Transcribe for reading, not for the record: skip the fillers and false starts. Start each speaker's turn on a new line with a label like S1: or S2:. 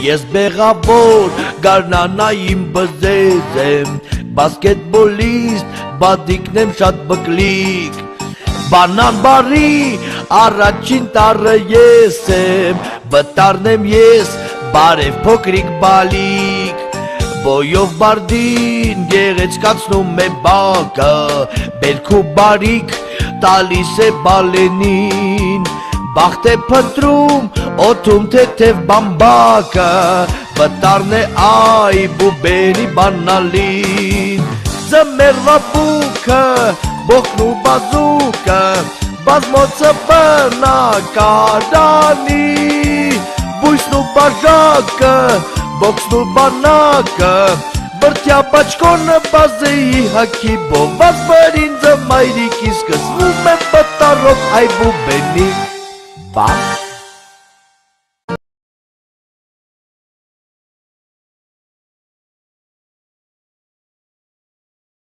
S1: ես բեղավոր գարնանային բզեզ եմ, բասկետբոլիստ բադիկն եմ շատ բկլիկ, բանան բարի առաջին տարը ես եմ, վտարն եմ ես բարև փոքրիկ բալիկ, բոյով բարդին գեղեցկացնում է բակը, բերքու բարիք տալիս է բալենին, բախտ է փնտրում օդում թեթև բամբակը, վտարն է այ բուբերի բանալին, ձմեռվա բուքը, բոխն ու բազուկը, բազմոցը բնակարանի, բույսն ու բաժակը, բոքսն ու բանակը, բրդյա բաճկոնը բազեի հաքի բոված բրինձը մայրիկի սկսվում է պտարով այ բուբենի բախ